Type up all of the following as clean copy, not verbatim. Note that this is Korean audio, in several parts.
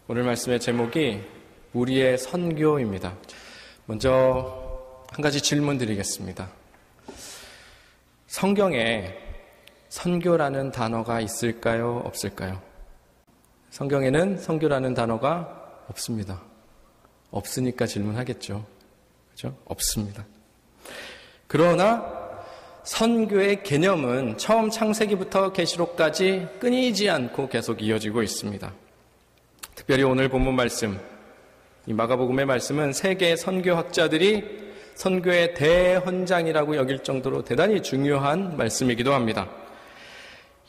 오늘 말씀의 제목이 우리의 선교입니다. 먼저 한 가지 질문 드리겠습니다. 성경에 선교라는 단어가 있을까요? 없을까요? 성경에는 선교라는 단어가 없습니다. 없으니까 질문하겠죠. 그죠? 없습니다. 그러나 선교의 개념은 처음 창세기부터 계시록까지 끊이지 않고 계속 이어지고 있습니다. 특별히 오늘 본문 말씀, 이 마가복음의 말씀은 세계 선교학자들이 선교의 대헌장이라고 여길 정도로 대단히 중요한 말씀이기도 합니다.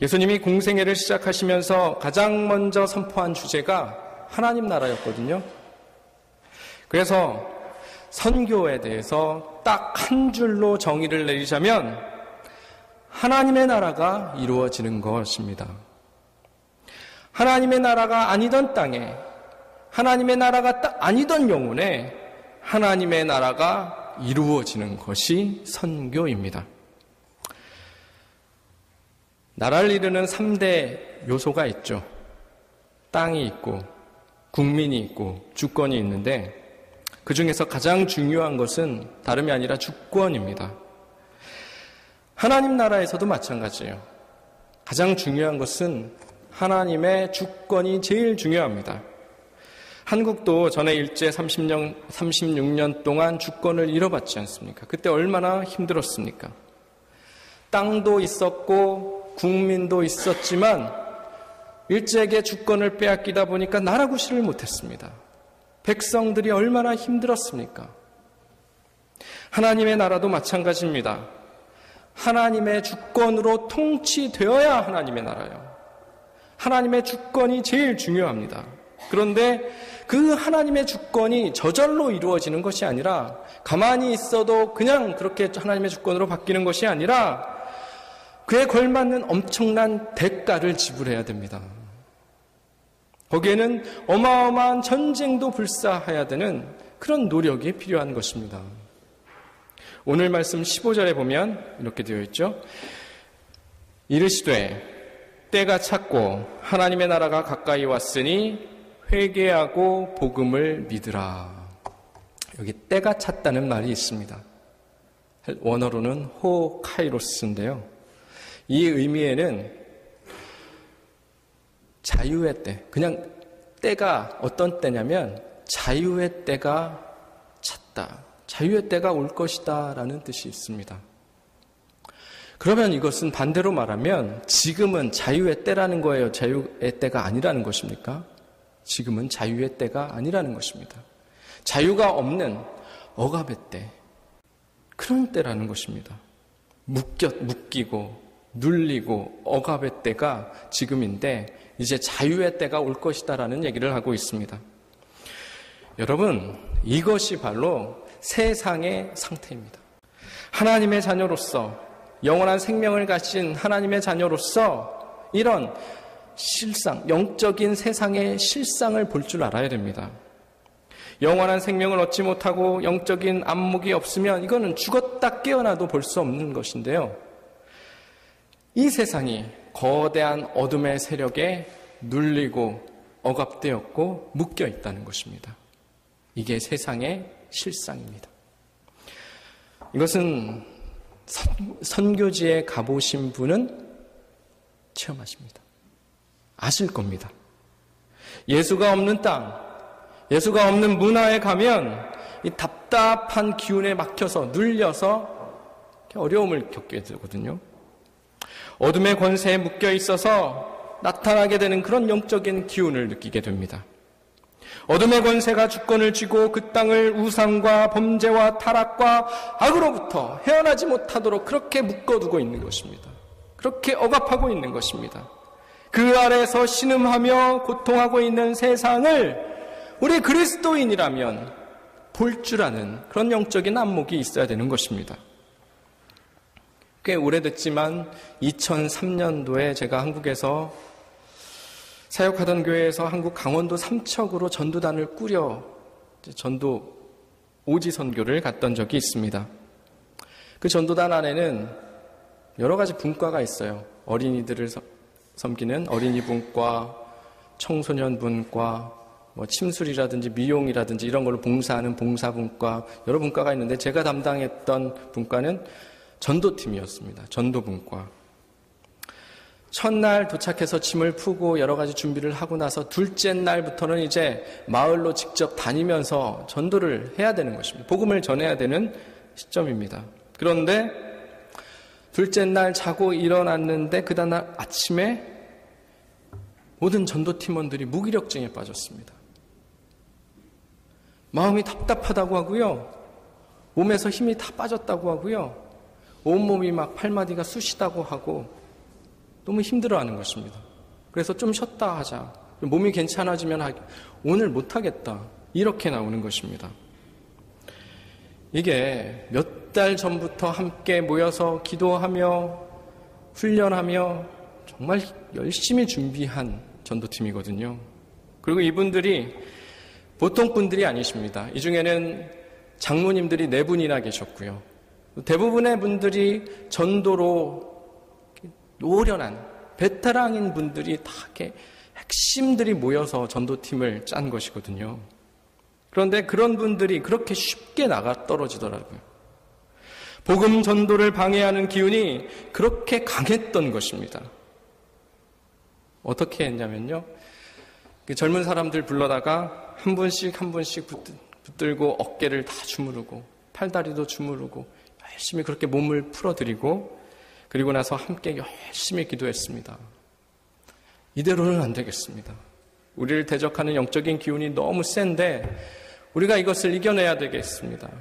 예수님이 공생애를 시작하시면서 가장 먼저 선포한 주제가 하나님 나라였거든요. 그래서 선교에 대해서 딱 한 줄로 정의를 내리자면 하나님의 나라가 이루어지는 것입니다. 하나님의 나라가 아니던 땅에, 하나님의 나라가 아니던 영혼에 하나님의 나라가 이루어지는 것이 선교입니다. 나라를 이루는 3대 요소가 있죠. 땅이 있고, 국민이 있고, 주권이 있는데 그 중에서 가장 중요한 것은 다름이 아니라 주권입니다. 하나님 나라에서도 마찬가지예요. 가장 중요한 것은 하나님의 주권이 제일 중요합니다. 한국도 전에 일제 36년 동안 주권을 잃어봤지 않습니까? 그때 얼마나 힘들었습니까? 땅도 있었고 국민도 있었지만 일제에게 주권을 빼앗기다 보니까 나라 구실을 못했습니다. 백성들이 얼마나 힘들었습니까? 하나님의 나라도 마찬가지입니다. 하나님의 주권으로 통치되어야 하나님의 나라예요. 하나님의 주권이 제일 중요합니다. 그런데 그 하나님의 주권이 저절로 이루어지는 것이 아니라 가만히 있어도 그냥 그렇게 하나님의 주권으로 바뀌는 것이 아니라 그에 걸맞는 엄청난 대가를 지불해야 됩니다. 거기에는 어마어마한 전쟁도 불사해야 되는 그런 노력이 필요한 것입니다. 오늘 말씀 15절에 보면 이렇게 되어 있죠. 이르시되 때가 찼고 하나님의 나라가 가까이 왔으니 회개하고 복음을 믿으라. 여기 때가 찼다는 말이 있습니다. 원어로는 호 카이로스인데요. 이 의미에는 자유의 때, 그냥 때가 어떤 때냐면 자유의 때가 찼다. 자유의 때가 올 것이다 라는 뜻이 있습니다. 그러면 이것은 반대로 말하면 지금은 자유의 때라는 거예요? 자유의 때가 아니라는 것입니까? 지금은 자유의 때가 아니라는 것입니다. 자유가 없는 억압의 때, 그런 때라는 것입니다. 묶이고 눌리고 억압의 때가 지금인데 이제 자유의 때가 올 것이다 라는 얘기를 하고 있습니다. 여러분, 이것이 바로 세상의 상태입니다. 하나님의 자녀로서, 영원한 생명을 가진 하나님의 자녀로서 이런 실상, 영적인 세상의 실상을 볼 줄 알아야 됩니다. 영원한 생명을 얻지 못하고 영적인 안목이 없으면 이거는 죽었다 깨어나도 볼 수 없는 것인데요. 이 세상이 거대한 어둠의 세력에 눌리고 억압되었고 묶여 있다는 것입니다. 이게 세상의 실상입니다. 이것은 선교지에 가보신 분은 체험하십니다. 아실 겁니다. 예수가 없는 땅, 예수가 없는 문화에 가면 이 답답한 기운에 막혀서 눌려서 어려움을 겪게 되거든요. 어둠의 권세에 묶여 있어서 나타나게 되는 그런 영적인 기운을 느끼게 됩니다. 어둠의 권세가 주권을 쥐고 그 땅을 우상과 범죄와 타락과 악으로부터 헤어나지 못하도록 그렇게 묶어두고 있는 것입니다. 그렇게 억압하고 있는 것입니다. 그 아래에서 신음하며 고통하고 있는 세상을 우리 그리스도인이라면 볼 줄 아는 그런 영적인 안목이 있어야 되는 것입니다. 꽤 오래됐지만 2003년도에 제가 한국에서 사역하던 교회에서 한국 강원도 삼척으로 전도단을 꾸려 전도 오지 선교를 갔던 적이 있습니다. 그 전도단 안에는 여러 가지 분과가 있어요. 어린이들을 섬기는 어린이 분과, 청소년 분과, 뭐 침술이라든지 미용이라든지 이런 걸로 봉사하는 봉사분과 여러 분과가 있는데 제가 담당했던 분과는 전도팀이었습니다. 전도분과. 첫날 도착해서 짐을 푸고 여러 가지 준비를 하고 나서 둘째 날부터는 이제 마을로 직접 다니면서 전도를 해야 되는 것입니다. 복음을 전해야 되는 시점입니다. 그런데 둘째 날 자고 일어났는데 그 다음날 아침에 모든 전도팀원들이 무기력증에 빠졌습니다. 마음이 답답하다고 하고요. 몸에서 힘이 다 빠졌다고 하고요. 온몸이 막 팔마디가 쑤시다고 하고 너무 힘들어하는 것입니다. 그래서 좀 쉬었다 하자. 몸이 괜찮아지면 오늘 못하겠다. 이렇게 나오는 것입니다. 이게 몇 달 전부터 함께 모여서 기도하며 훈련하며 정말 열심히 준비한 전도팀이거든요. 그리고 이분들이 보통 분들이 아니십니다. 이 중에는 장로님들이 4분이나 계셨고요. 대부분의 분들이 전도로 노련한 베테랑인 분들이 다 이렇게 핵심들이 모여서 전도팀을 짠 것이거든요. 그런데 그런 분들이 그렇게 쉽게 나가 떨어지더라고요. 복음 전도를 방해하는 기운이 그렇게 강했던 것입니다. 어떻게 했냐면요. 젊은 사람들 불러다가 한 분씩 붙들고 어깨를 다 주무르고 팔다리도 주무르고 열심히 그렇게 몸을 풀어드리고 그리고 나서 함께 열심히 기도했습니다. 이대로는 안 되겠습니다. 우리를 대적하는 영적인 기운이 너무 센데 우리가 이것을 이겨내야 되겠습니다.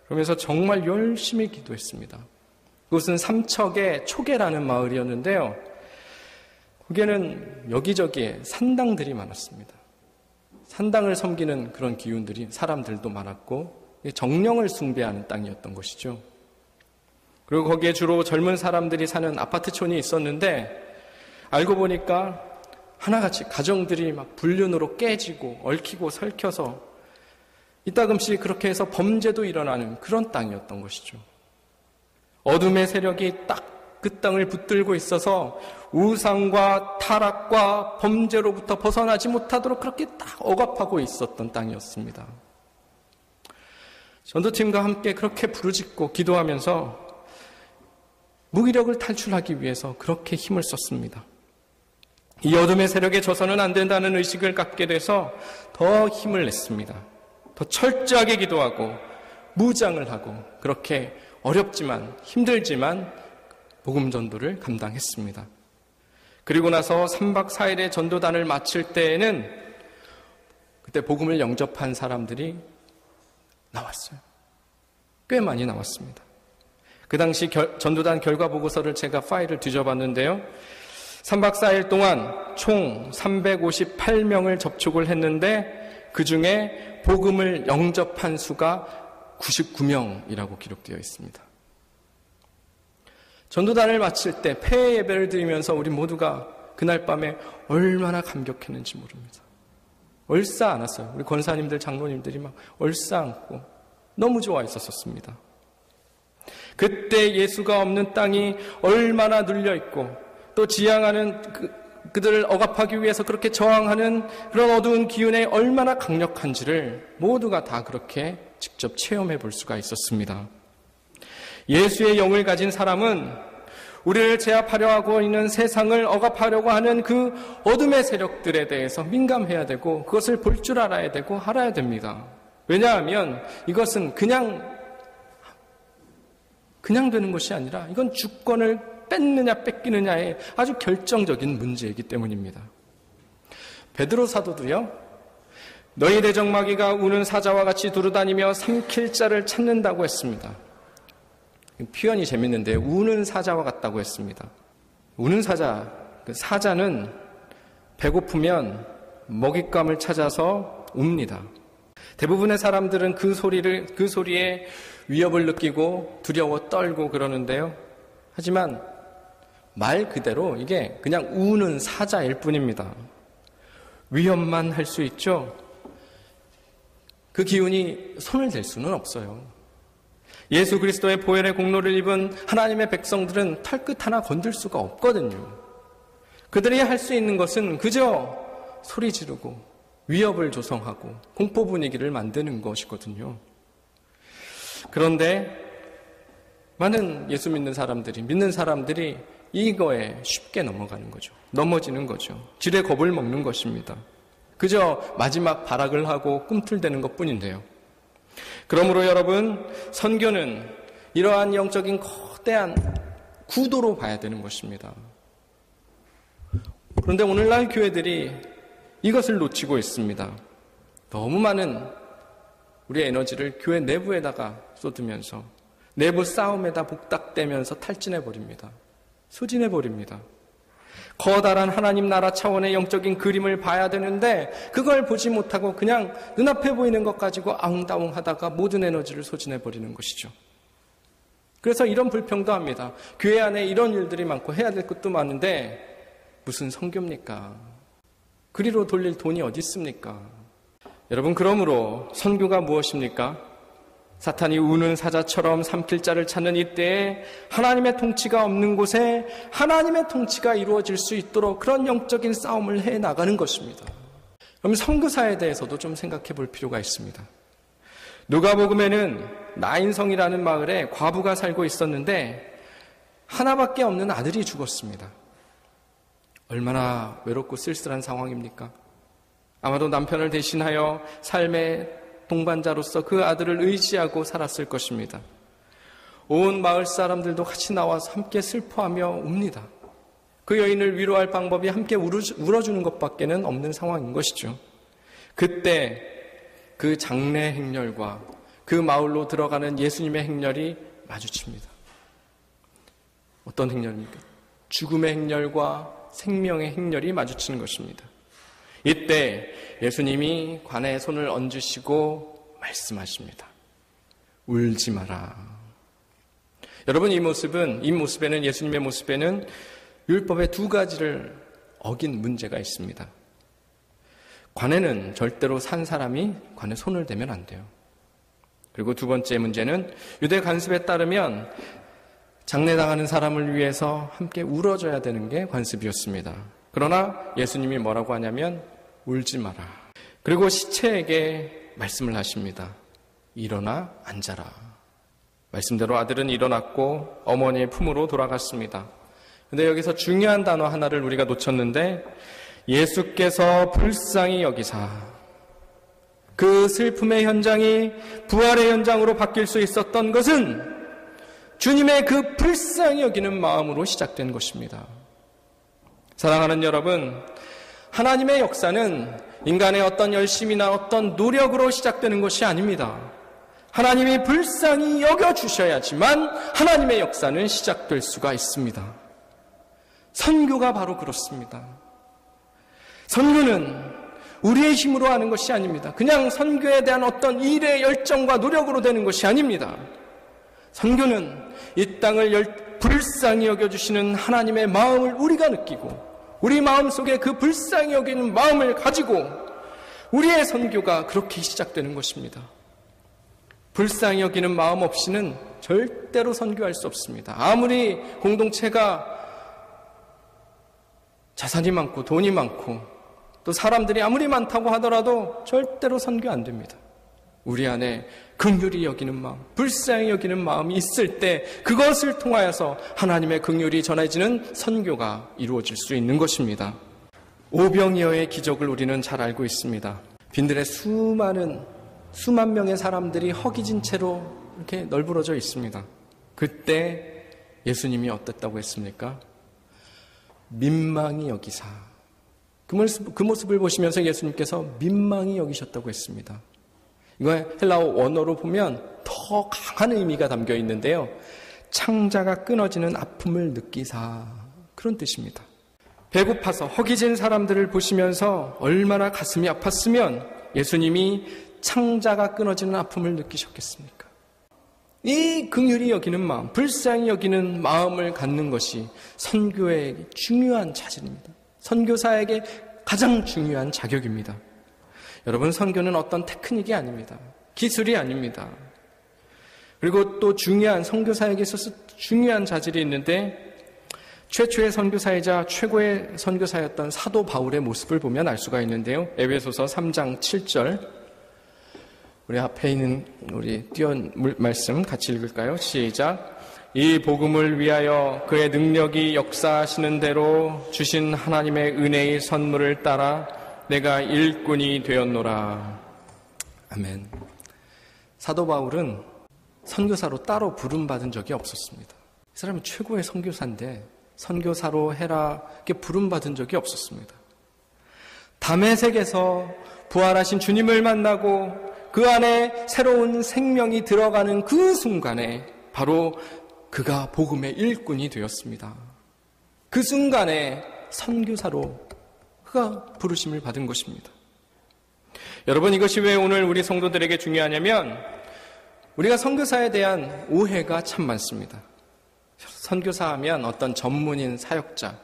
그러면서 정말 열심히 기도했습니다. 그곳은 삼척의 초계라는 마을이었는데요. 거기에는 여기저기에 산당들이 많았습니다. 산당을 섬기는 그런 기운들이 사람들도 많았고 정령을 숭배하는 땅이었던 것이죠. 그리고 거기에 주로 젊은 사람들이 사는 아파트촌이 있었는데 알고 보니까 하나같이 가정들이 막 불륜으로 깨지고 얽히고 설켜서 이따금씩 그렇게 해서 범죄도 일어나는 그런 땅이었던 것이죠. 어둠의 세력이 딱 그 땅을 붙들고 있어서 우상과 타락과 범죄로부터 벗어나지 못하도록 그렇게 딱 억압하고 있었던 땅이었습니다. 전도팀과 함께 그렇게 부르짖고 기도하면서 무기력을 탈출하기 위해서 그렇게 힘을 썼습니다. 이 어둠의 세력에 져서는 안 된다는 의식을 갖게 돼서 더 힘을 냈습니다. 더 철저하게 기도하고 무장을 하고 그렇게 어렵지만 힘들지만 복음 전도를 감당했습니다. 그리고 나서 3박 4일의 전도단을 마칠 때에는 그때 복음을 영접한 사람들이 나왔어요. 꽤 많이 나왔습니다. 그 당시 전도단 결과 보고서를 제가 파일을 뒤져봤는데요. 3박 4일 동안 총 358명을 접촉을 했는데 그 중에 복음을 영접한 수가 99명이라고 기록되어 있습니다. 전도단을 마칠 때 폐회 예배를 드리면서 우리 모두가 그날 밤에 얼마나 감격했는지 모릅니다. 얼싸 안았어요. 우리 권사님들, 장로님들이 막 얼싸 안고 너무 좋아했었습니다. 그때 예수가 없는 땅이 얼마나 눌려있고 또 지향하는 그들을 억압하기 위해서 그렇게 저항하는 그런 어두운 기운에 얼마나 강력한지를 모두가 다 그렇게 직접 체험해 볼 수가 있었습니다. 예수의 영을 가진 사람은 우리를 제압하려 하고 있는 세상을 억압하려고 하는 그 어둠의 세력들에 대해서 민감해야 되고 그것을 볼 줄 알아야 되고 알아야 됩니다. 왜냐하면 이것은 그냥 되는 것이 아니라 이건 주권을 뺏느냐 뺏기느냐의 아주 결정적인 문제이기 때문입니다. 베드로 사도도요. 너희 대적마귀가 우는 사자와 같이 두루다니며 삼킬 자를 찾는다고 했습니다. 표현이 재밌는데 우는 사자와 같다고 했습니다. 우는 사자, 그 사자는 배고프면 먹잇감을 찾아서 웁니다. 대부분의 사람들은 그 소리에 위협을 느끼고 두려워 떨고 그러는데요. 하지만 말 그대로 이게 그냥 우는 사자일 뿐입니다. 위협만 할 수 있죠. 그 기운이 손을 댈 수는 없어요. 예수 그리스도의 보혈의 공로를 입은 하나님의 백성들은 털끝 하나 건들 수가 없거든요. 그들이 할 수 있는 것은 그저 소리 지르고 위협을 조성하고 공포 분위기를 만드는 것이거든요. 그런데 많은 예수 믿는 사람들이 이거에 쉽게 넘어가는 거죠. 넘어지는 거죠. 지레 겁을 먹는 것입니다. 그저 마지막 발악을 하고 꿈틀대는 것뿐인데요. 그러므로 여러분, 선교는 이러한 영적인 거대한 구도로 봐야 되는 것입니다. 그런데 오늘날 교회들이 이것을 놓치고 있습니다. 너무 많은 우리의 에너지를 교회 내부에다가 쏟으면서 내부 싸움에다 복닥대면서 탈진해버립니다. 소진해버립니다. 커다란 하나님 나라 차원의 영적인 그림을 봐야 되는데 그걸 보지 못하고 그냥 눈앞에 보이는 것 가지고 앙다웅하다가 모든 에너지를 소진해버리는 것이죠. 그래서 이런 불평도 합니다. 교회 안에 이런 일들이 많고 해야 될 것도 많은데 무슨 선교입니까? 그리로 돌릴 돈이 어디 있습니까? 여러분, 그러므로 선교가 무엇입니까? 사탄이 우는 사자처럼 삼킬 자를 찾는 이때에 하나님의 통치가 없는 곳에 하나님의 통치가 이루어질 수 있도록 그런 영적인 싸움을 해나가는 것입니다. 그럼 선교사에 대해서도 좀 생각해 볼 필요가 있습니다. 누가복음에는 나인성이라는 마을에 과부가 살고 있었는데 하나밖에 없는 아들이 죽었습니다. 얼마나 외롭고 쓸쓸한 상황입니까? 아마도 남편을 대신하여 삶의 동반자로서 그 아들을 의지하고 살았을 것입니다. 온 마을 사람들도 같이 나와서 함께 슬퍼하며 웁니다. 그 여인을 위로할 방법이 함께 울어주는 것밖에는 없는 상황인 것이죠. 그때 그 장례 행렬과 그 마을로 들어가는 예수님의 행렬이 마주칩니다. 어떤 행렬입니까? 죽음의 행렬과 생명의 행렬이 마주치는 것입니다. 이때 예수님이 관에 손을 얹으시고 말씀하십니다. 울지 마라. 여러분, 이 모습에는 예수님의 모습에는 율법의 두 가지를 어긴 문제가 있습니다. 관에는 절대로 산 사람이 관에 손을 대면 안 돼요. 그리고 두 번째 문제는 유대 관습에 따르면 장례당하는 사람을 위해서 함께 울어줘야 되는 게 관습이었습니다. 그러나 예수님이 뭐라고 하냐면 울지 마라. 그리고 시체에게 말씀을 하십니다. 일어나 앉아라. 말씀대로 아들은 일어났고 어머니의 품으로 돌아갔습니다. 그런데 여기서 중요한 단어 하나를 우리가 놓쳤는데 예수께서 불쌍히 여기사, 그 슬픔의 현장이 부활의 현장으로 바뀔 수 있었던 것은 주님의 그 불쌍히 여기는 마음으로 시작된 것입니다. 사랑하는 여러분, 하나님의 역사는 인간의 어떤 열심이나 어떤 노력으로 시작되는 것이 아닙니다. 하나님이 불쌍히 여겨주셔야지만 하나님의 역사는 시작될 수가 있습니다. 선교가 바로 그렇습니다. 선교는 우리의 힘으로 하는 것이 아닙니다. 그냥 선교에 대한 어떤 일의 열정과 노력으로 되는 것이 아닙니다. 선교는 이 땅을 불쌍히 여겨주시는 하나님의 마음을 우리가 느끼고 우리 마음속에 그 불쌍히 여기는 마음을 가지고 우리의 선교가 그렇게 시작되는 것입니다. 불쌍히 여기는 마음 없이는 절대로 선교할 수 없습니다. 아무리 공동체가 자산이 많고 돈이 많고 또 사람들이 아무리 많다고 하더라도 절대로 선교 안 됩니다. 우리 안에 긍휼히 여기는 마음, 불쌍히 여기는 마음이 있을 때 그것을 통하여서 하나님의 긍휼이 전해지는 선교가 이루어질 수 있는 것입니다. 오병이어의 기적을 우리는 잘 알고 있습니다. 빈들에 수만 명의 사람들이 허기진 채로 이렇게 널브러져 있습니다. 그때 예수님이 어땠다고 했습니까? 민망히 여기사. 그 모습을 보시면서 예수님께서 민망히 여기셨다고 했습니다. 이거 헬라어 원어로 보면 더 강한 의미가 담겨 있는데요. 창자가 끊어지는 아픔을 느끼사, 그런 뜻입니다. 배고파서 허기진 사람들을 보시면서 얼마나 가슴이 아팠으면 예수님이 창자가 끊어지는 아픔을 느끼셨겠습니까? 이 긍휼히 여기는 마음, 불쌍히 여기는 마음을 갖는 것이 선교의 중요한 자질입니다. 선교사에게 가장 중요한 자격입니다. 여러분, 선교는 어떤 테크닉이 아닙니다. 기술이 아닙니다. 그리고 또 중요한, 선교사에게 있어서 중요한 자질이 있는데 최초의 선교사이자 최고의 선교사였던 사도 바울의 모습을 보면 알 수가 있는데요. 에베소서 3장 7절, 우리 앞에 있는 우리 띄운 말씀 같이 읽을까요? 시작. 이 복음을 위하여 그의 능력이 역사하시는 대로 주신 하나님의 은혜의 선물을 따라 내가 일꾼이 되었노라. 아멘. 사도 바울은 선교사로 따로 부름받은 적이 없었습니다. 이 사람은 최고의 선교사인데 선교사로 해라 이렇게 부름받은 적이 없었습니다. 다메섹에서 부활하신 주님을 만나고 그 안에 새로운 생명이 들어가는 그 순간에 바로 그가 복음의 일꾼이 되었습니다. 그 순간에 선교사로 그가 부르심을 받은 것입니다. 여러분, 이것이 왜 오늘 우리 성도들에게 중요하냐면 우리가 선교사에 대한 오해가 참 많습니다. 선교사 하면 어떤 전문인 사역자,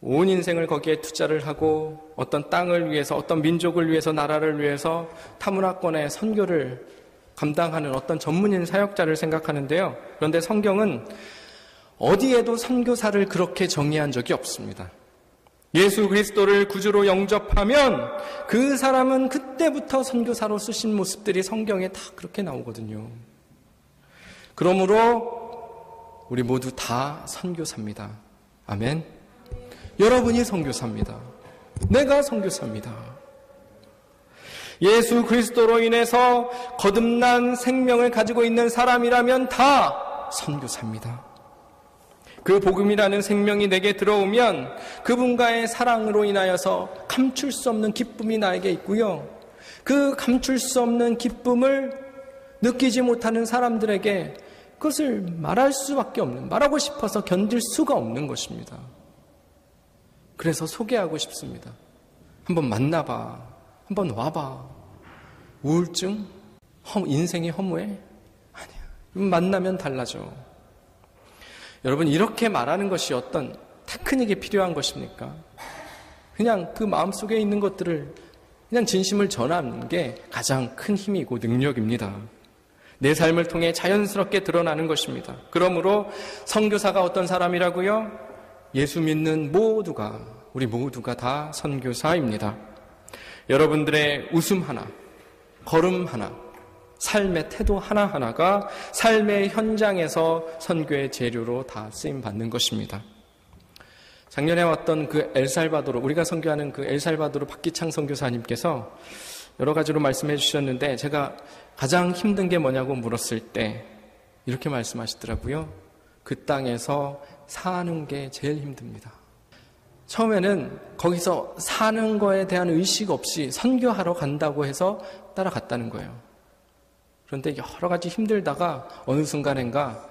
온 인생을 거기에 투자를 하고 어떤 땅을 위해서, 어떤 민족을 위해서, 나라를 위해서 타문화권의 선교를 감당하는 어떤 전문인 사역자를 생각하는데요. 그런데 성경은 어디에도 선교사를 그렇게 정의한 적이 없습니다. 예수 그리스도를 구주로 영접하면 그 사람은 그때부터 선교사로 쓰신 모습들이 성경에 다 그렇게 나오거든요. 그러므로 우리 모두 다 선교사입니다. 아멘. 여러분이 선교사입니다. 내가 선교사입니다. 예수 그리스도로 인해서 거듭난 생명을 가지고 있는 사람이라면 다 선교사입니다. 그 복음이라는 생명이 내게 들어오면 그분과의 사랑으로 인하여서 감출 수 없는 기쁨이 나에게 있고요. 그 감출 수 없는 기쁨을 느끼지 못하는 사람들에게 그것을 말할 수밖에 없는, 말하고 싶어서 견딜 수가 없는 것입니다. 그래서 소개하고 싶습니다. 한번 만나봐. 한번 와봐. 우울증? 인생이 허무해? 아니야. 만나면 달라져. 여러분, 이렇게 말하는 것이 어떤 테크닉이 필요한 것입니까? 그냥 그 마음속에 있는 것들을 그냥 진심을 전하는 게 가장 큰 힘이고 능력입니다. 내 삶을 통해 자연스럽게 드러나는 것입니다. 그러므로 선교사가 어떤 사람이라고요? 예수 믿는 모두가, 우리 모두가 다 선교사입니다. 여러분들의 웃음 하나, 걸음 하나, 삶의 태도 하나하나가 삶의 현장에서 선교의 재료로 다 쓰임받는 것입니다. 작년에 왔던 그 엘살바도르, 우리가 선교하는 그 엘살바도르 박기창 선교사님께서 여러 가지로 말씀해 주셨는데 제가 가장 힘든 게 뭐냐고 물었을 때 이렇게 말씀하시더라고요. 그 땅에서 사는 게 제일 힘듭니다. 처음에는 거기서 사는 거에 대한 의식 없이 선교하러 간다고 해서 따라갔다는 거예요. 그런데 여러 가지 힘들다가 어느 순간인가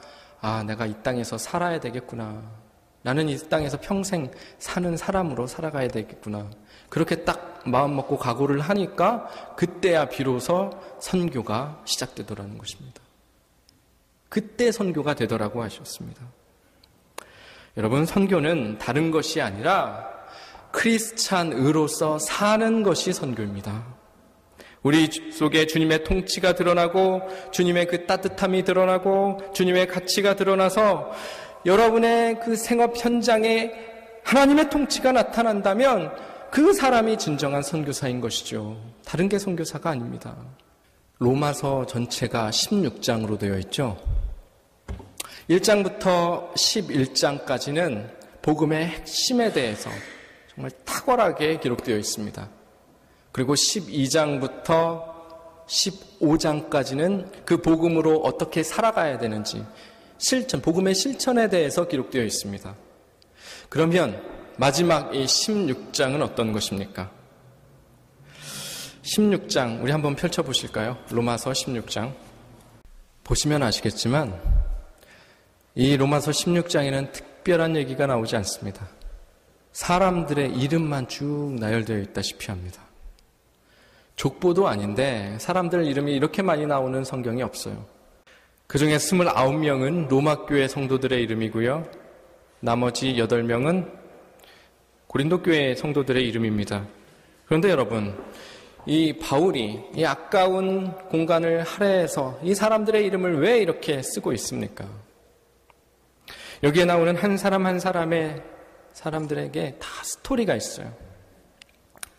내가 이 땅에서 살아야 되겠구나. 나는 이 땅에서 평생 사는 사람으로 살아가야 되겠구나. 그렇게 딱 마음 먹고 각오를 하니까 그때야 비로소 선교가 시작되더라는 것입니다. 그때 선교가 되더라고 하셨습니다. 여러분, 선교는 다른 것이 아니라 크리스찬으로서 사는 것이 선교입니다. 우리 속에 주님의 통치가 드러나고 주님의 그 따뜻함이 드러나고 주님의 가치가 드러나서 여러분의 그 생업 현장에 하나님의 통치가 나타난다면 그 사람이 진정한 선교사인 것이죠. 다른 게 선교사가 아닙니다. 로마서 전체가 16장으로 되어 있죠. 1장부터 11장까지는 복음의 핵심에 대해서 정말 탁월하게 기록되어 있습니다. 그리고 12장부터 15장까지는 그 복음으로 어떻게 살아가야 되는지 실천, 복음의 실천에 대해서 기록되어 있습니다. 그러면 마지막 이 16장은 어떤 것입니까? 16장 우리 한번 펼쳐보실까요? 로마서 16장 보시면 아시겠지만 이 로마서 16장에는 특별한 얘기가 나오지 않습니다. 사람들의 이름만 쭉 나열되어 있다시피 합니다. 족보도 아닌데 사람들 이름이 이렇게 많이 나오는 성경이 없어요. 그중에 29명은 로마교회 성도들의 이름이고요. 나머지 8명은 고린도교회 성도들의 이름입니다. 그런데 여러분, 이 바울이 이 아까운 공간을 할애해서 이 사람들의 이름을 왜 이렇게 쓰고 있습니까? 여기에 나오는 한 사람 한 사람의 사람들에게 다 스토리가 있어요.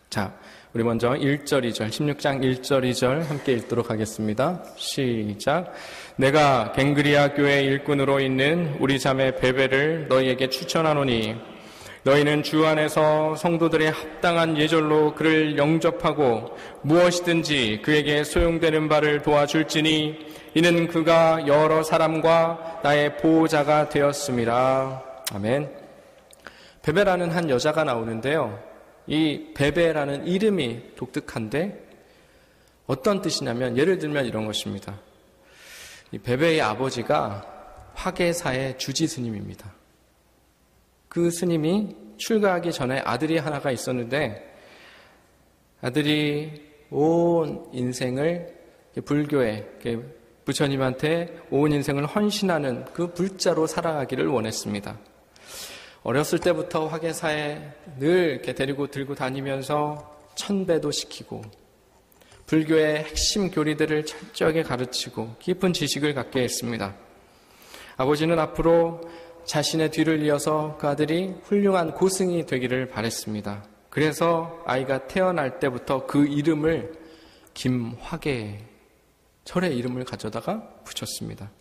자, 우리 먼저 1절, 2절, 16장 1절, 2절 함께 읽도록 하겠습니다. 시작. 내가 갱그리아 교회 일꾼으로 있는 우리 자매 베베를 너희에게 추천하노니 너희는 주 안에서 성도들의 합당한 예절로 그를 영접하고 무엇이든지 그에게 소용되는 바를 도와줄지니 이는 그가 여러 사람과 나의 보호자가 되었음이라. 아멘. 베베라는 한 여자가 나오는데요. 이 베베라는 이름이 독특한데 어떤 뜻이냐면 예를 들면 이런 것입니다. 이 베베의 아버지가 화계사의 주지 스님입니다. 그 스님이 출가하기 전에 아들이 하나가 있었는데 아들이 온 인생을 불교에 부처님한테 온 인생을 헌신하는 그 불자로 살아가기를 원했습니다. 어렸을 때부터 화계사에 늘 이렇게 데리고 들고 다니면서 천배도 시키고 불교의 핵심 교리들을 철저하게 가르치고 깊은 지식을 갖게 했습니다. 아버지는 앞으로 자신의 뒤를 이어서 그 아들이 훌륭한 고승이 되기를 바랬습니다. 그래서 아이가 태어날 때부터 그 이름을 김화계, 절의 이름을 가져다가 붙였습니다.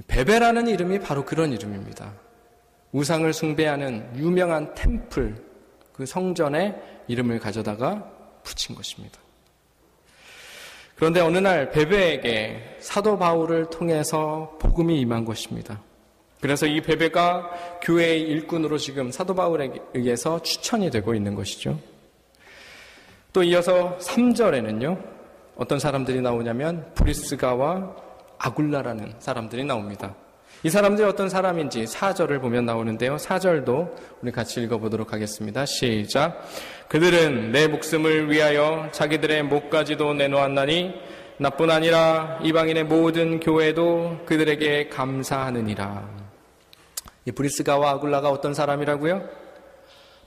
베베라는 이름이 바로 그런 이름입니다. 우상을 숭배하는 유명한 템플, 그 성전의 이름을 가져다가 붙인 것입니다. 그런데 어느 날 베베에게 사도 바울을 통해서 복음이 임한 것입니다. 그래서 이 베베가 교회의 일꾼으로 지금 사도 바울에 의해서 추천이 되고 있는 것이죠. 또 이어서 3절에는요. 어떤 사람들이 나오냐면 브리스가와 아굴라라는 사람들이 나옵니다. 이 사람들이 어떤 사람인지 4절을 보면 나오는데요. 4절도 우리 같이 읽어보도록 하겠습니다. 시작. 그들은 내 목숨을 위하여 자기들의 목까지도 내놓았나니 나뿐 아니라 이방인의 모든 교회도 그들에게 감사하느니라. 이 브리스가와 아굴라가 어떤 사람이라고요?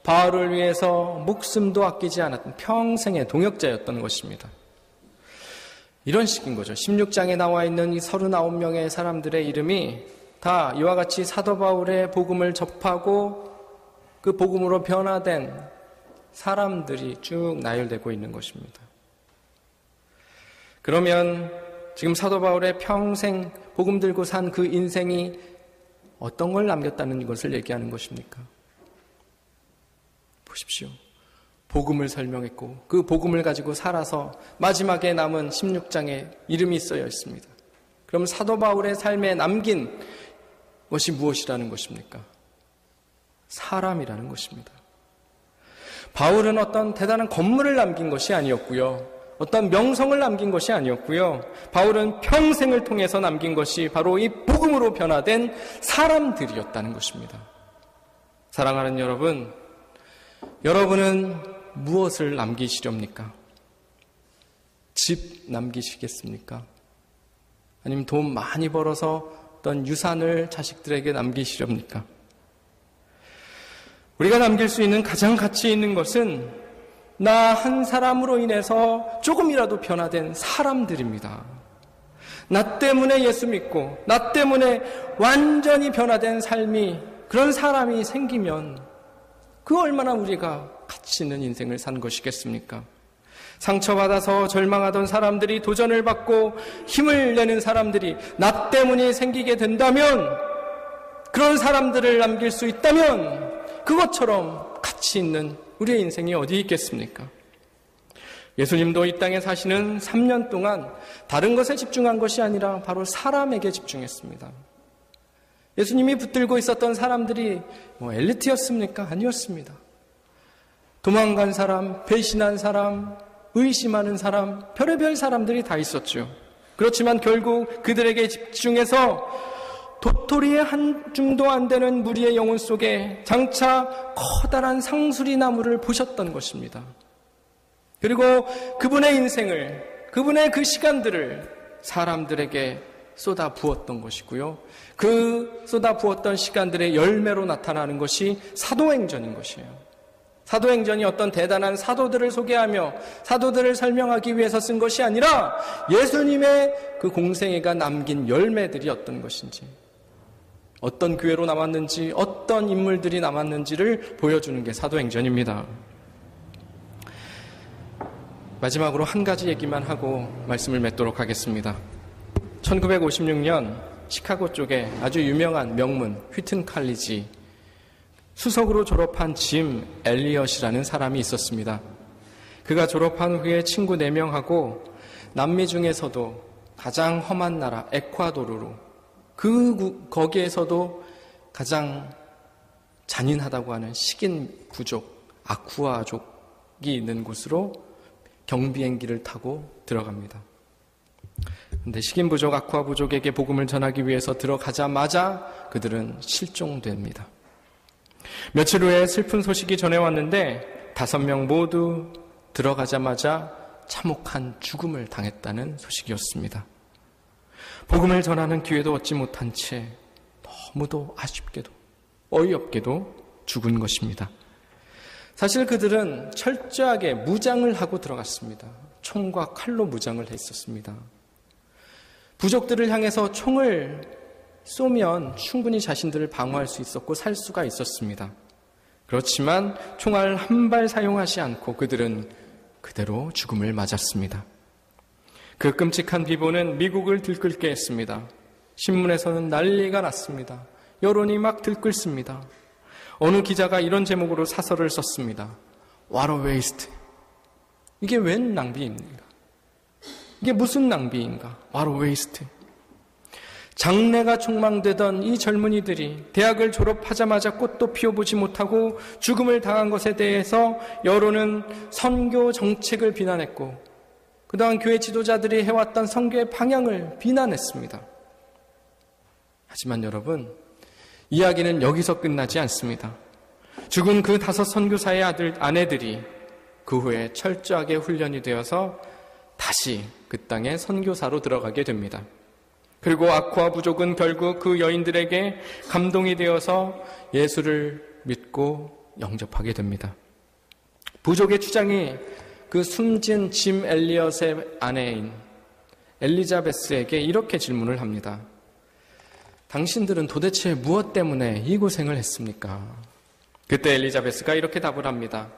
바울을 위해서 목숨도 아끼지 않았던 평생의 동역자였던 것입니다. 이런 식인 거죠. 16장에 나와 있는 이 39명의 사람들의 이름이 다 이와 같이 사도 바울의 복음을 접하고 그 복음으로 변화된 사람들이 쭉 나열되고 있는 것입니다. 그러면 지금 사도 바울의 평생 복음 들고 산 그 인생이 어떤 걸 남겼다는 것을 얘기하는 것입니까? 보십시오. 복음을 설명했고 그 복음을 가지고 살아서 마지막에 남은 16장에 이름이 쓰여 있습니다. 그럼 사도 바울의 삶에 남긴 것이 무엇이라는 것입니까? 사람이라는 것입니다. 바울은 어떤 대단한 건물을 남긴 것이 아니었고요. 어떤 명성을 남긴 것이 아니었고요. 바울은 평생을 통해서 남긴 것이 바로 이 복음으로 변화된 사람들이었다는 것입니다. 사랑하는 여러분, 여러분은 무엇을 남기시렵니까? 집 남기시겠습니까? 아니면 돈 많이 벌어서 어떤 유산을 자식들에게 남기시렵니까? 우리가 남길 수 있는 가장 가치 있는 것은 나 한 사람으로 인해서 조금이라도 변화된 사람들입니다. 나 때문에 예수 믿고 나 때문에 완전히 변화된 삶이, 그런 사람이 생기면 그 얼마나 우리가 가치 있는 인생을 산 것이겠습니까? 상처받아서 절망하던 사람들이 도전을 받고 힘을 내는 사람들이 나 때문에 생기게 된다면, 그런 사람들을 남길 수 있다면 그것처럼 가치 있는 우리의 인생이 어디 있겠습니까? 예수님도 이 땅에 사시는 3년 동안 다른 것에 집중한 것이 아니라 바로 사람에게 집중했습니다. 예수님이 붙들고 있었던 사람들이 엘리트였습니까? 아니었습니다. 도망간 사람, 배신한 사람, 의심하는 사람, 별의별 사람들이 다 있었죠. 그렇지만 결국 그들에게 집중해서 도토리의 한 줌도 안 되는 무리의 영혼 속에 장차 커다란 상수리 나무를 보셨던 것입니다. 그리고 그분의 인생을, 그분의 그 시간들을 사람들에게 쏟아 부었던 것이고요. 그 쏟아 부었던 시간들의 열매로 나타나는 것이 사도행전인 것이에요. 사도행전이 어떤 대단한 사도들을 소개하며 사도들을 설명하기 위해서 쓴 것이 아니라 예수님의 그 공생애가 남긴 열매들이 어떤 것인지, 어떤 교회로 남았는지, 어떤 인물들이 남았는지를 보여주는 게 사도행전입니다. 마지막으로 한 가지 얘기만 하고 말씀을 맺도록 하겠습니다. 1956년 시카고 쪽에 아주 유명한 명문 휘튼 칼리지 수석으로 졸업한 짐 엘리엇이라는 사람이 있었습니다. 그가 졸업한 후에 친구 4명하고 남미 중에서도 가장 험한 나라 에콰도르로 거기에서도 가장 잔인하다고 하는 식인 부족 아쿠아족이 있는 곳으로 경비행기를 타고 들어갑니다. 그런데 식인 부족 아쿠아 부족에게 복음을 전하기 위해서 들어가자마자 그들은 실종됩니다. 며칠 후에 슬픈 소식이 전해왔는데 5명 모두 들어가자마자 참혹한 죽음을 당했다는 소식이었습니다. 복음을 전하는 기회도 얻지 못한 채 너무도 아쉽게도 어이없게도 죽은 것입니다. 사실 그들은 철저하게 무장을 하고 들어갔습니다. 총과 칼로 무장을 했었습니다. 부족들을 향해서 총을 쏘면 충분히 자신들을 방어할 수 있었고 살 수가 있었습니다. 그렇지만 총알 한 발 사용하지 않고 그들은 그대로 죽음을 맞았습니다. 그 끔찍한 비보는 미국을 들끓게 했습니다. 신문에서는 난리가 났습니다. 여론이 막 들끓습니다. 어느 기자가 이런 제목으로 사설을 썼습니다. What a waste. 이게 웬 낭비입니까? 이게 무슨 낭비인가? What a waste. 장래가 촉망되던 이 젊은이들이 대학을 졸업하자마자 꽃도 피워보지 못하고 죽음을 당한 것에 대해서 여론은 선교 정책을 비난했고 그동안 교회 지도자들이 해왔던 선교의 방향을 비난했습니다. 하지만 여러분, 이야기는 여기서 끝나지 않습니다. 죽은 그 5 선교사의 아내들이 그 후에 철저하게 훈련이 되어서 다시 그 땅에 선교사로 들어가게 됩니다. 그리고 아쿠아 부족은 결국 그 여인들에게 감동이 되어서 예수를 믿고 영접하게 됩니다. 부족의 주장이 그 숨진 짐 엘리엇의 아내인 엘리자베스에게 이렇게 질문을 합니다. 당신들은 도대체 무엇 때문에 이 고생을 했습니까? 그때 엘리자베스가 이렇게 답을 합니다.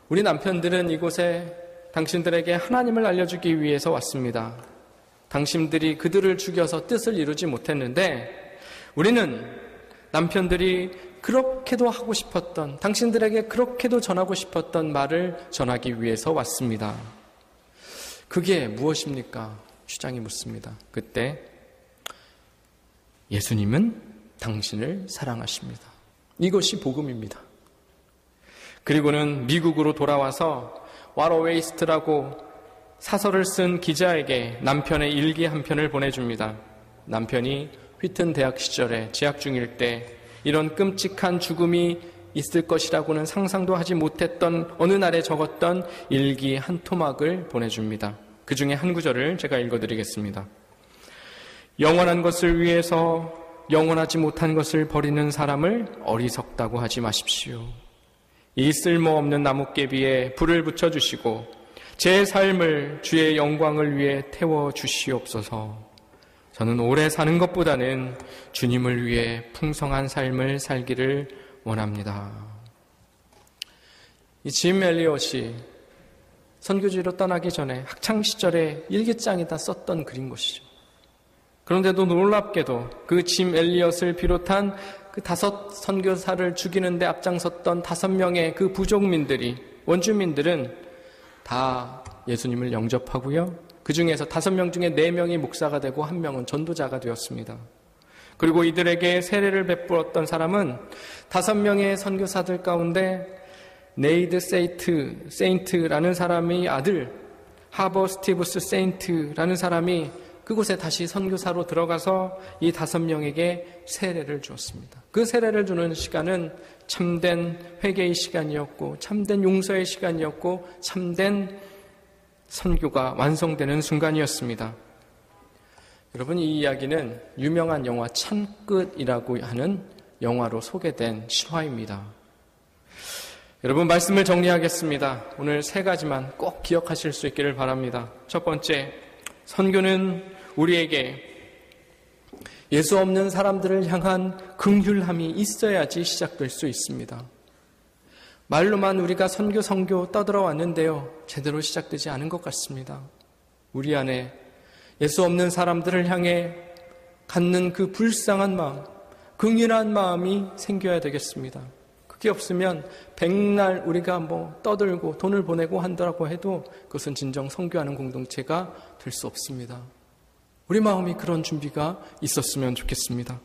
우리 남편들은 이곳에 당신들에게 하나님을 알려주기 위해서 왔습니다. 당신들이 그들을 죽여서 뜻을 이루지 못했는데 우리는 남편들이 그렇게도 하고 싶었던, 당신들에게 그렇게도 전하고 싶었던 말을 전하기 위해서 왔습니다. 그게 무엇입니까? 주장이 묻습니다. 그때 예수님은 당신을 사랑하십니다. 이것이 복음입니다. 그리고는 미국으로 돌아와서 What a waste라고 사설을 쓴 기자에게 남편의 일기 한 편을 보내줍니다. 남편이 휘튼 대학 시절에 재학 중일 때 이런 끔찍한 죽음이 있을 것이라고는 상상도 하지 못했던 어느 날에 적었던 일기 한 토막을 보내줍니다. 그 중에 한 구절을 제가 읽어드리겠습니다. 영원한 것을 위해서 영원하지 못한 것을 버리는 사람을 어리석다고 하지 마십시오. 이 쓸모없는 나뭇개비에 불을 붙여주시고 제 삶을 주의 영광을 위해 태워주시옵소서. 저는 오래 사는 것보다는 주님을 위해 풍성한 삶을 살기를 원합니다. 이 짐 엘리엇이 선교지로 떠나기 전에 학창시절에 일기장에다 썼던 글인 것이죠. 그런데도 놀랍게도 그 짐 엘리엇을 비롯한 그 5 선교사를 죽이는 데 앞장섰던 5명의 그 부족민들이, 원주민들은 다 예수님을 영접하고요. 그 중에서 5명 중에 4명이 목사가 되고 1명은 전도자가 되었습니다. 그리고 이들에게 세례를 베풀었던 사람은 5명의 선교사들 가운데 네이드 세인트라는 사람의 아들, 하버 스티브스 세인트라는 사람이 그곳에 다시 선교사로 들어가서 이 5명에게 세례를 주었습니다. 그 세례를 주는 시간은 참된 회개의 시간이었고, 참된 용서의 시간이었고, 참된 선교가 완성되는 순간이었습니다. 여러분, 이 이야기는 유명한 영화 창끝이라고 하는 영화로 소개된 실화입니다. 여러분, 말씀을 정리하겠습니다. 오늘 3가지만 꼭 기억하실 수 있기를 바랍니다. 첫 번째, 선교는 우리에게 예수 없는 사람들을 향한 긍휼함이 있어야지 시작될 수 있습니다. 말로만 우리가 선교 떠들어 왔는데요, 제대로 시작되지 않은 것 같습니다. 우리 안에 예수 없는 사람들을 향해 갖는 그 불쌍한 마음, 긍휼한 마음이 생겨야 되겠습니다. 그게 없으면 백날 우리가 떠들고 돈을 보내고 한다고 해도 그것은 진정 선교하는 공동체가 될 수 없습니다. 우리 마음이 그런 준비가 있었으면 좋겠습니다.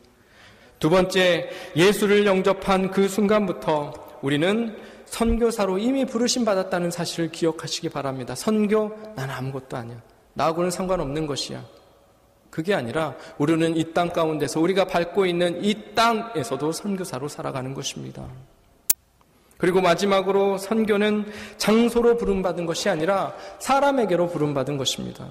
두 번째, 예수를 영접한 그 순간부터 우리는 선교사로 이미 부르심 받았다는 사실을 기억하시기 바랍니다. 선교, 난 아무것도 아니야. 나하고는 상관없는 것이야. 그게 아니라 우리는 이 땅 가운데서 우리가 밟고 있는 이 땅에서도 선교사로 살아가는 것입니다. 그리고 마지막으로 선교는 장소로 부름받은 것이 아니라 사람에게로 부름받은 것입니다.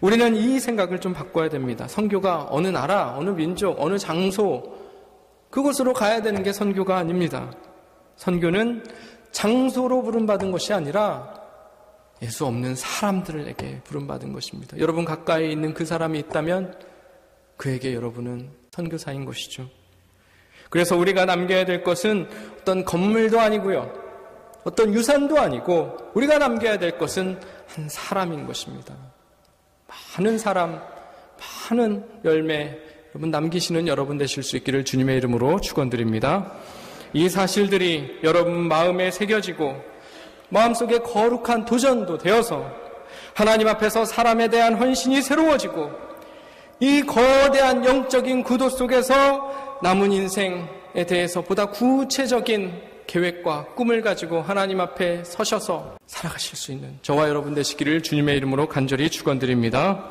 우리는 이 생각을 좀 바꿔야 됩니다. 선교가 어느 나라, 어느 민족, 어느 장소, 그곳으로 가야 되는 게 선교가 아닙니다. 선교는 장소로 부름받은 것이 아니라 예수 없는 사람들에게 부름받은 것입니다. 여러분 가까이 있는 그 사람이 있다면 그에게 여러분은 선교사인 것이죠. 그래서 우리가 남겨야 될 것은 어떤 건물도 아니고요, 어떤 유산도 아니고 우리가 남겨야 될 것은 한 사람인 것입니다. 많은 사람, 많은 열매, 여러분 남기시는 여러분 되실 수 있기를 주님의 이름으로 축원드립니다. 이 사실들이 여러분 마음에 새겨지고 마음속에 거룩한 도전도 되어서 하나님 앞에서 사람에 대한 헌신이 새로워지고 이 거대한 영적인 구도 속에서 남은 인생에 대해서 보다 구체적인 계획과 꿈을 가지고 하나님 앞에 서셔서 살아가실 수 있는 저와 여러분 되시기를 주님의 이름으로 간절히 축원드립니다.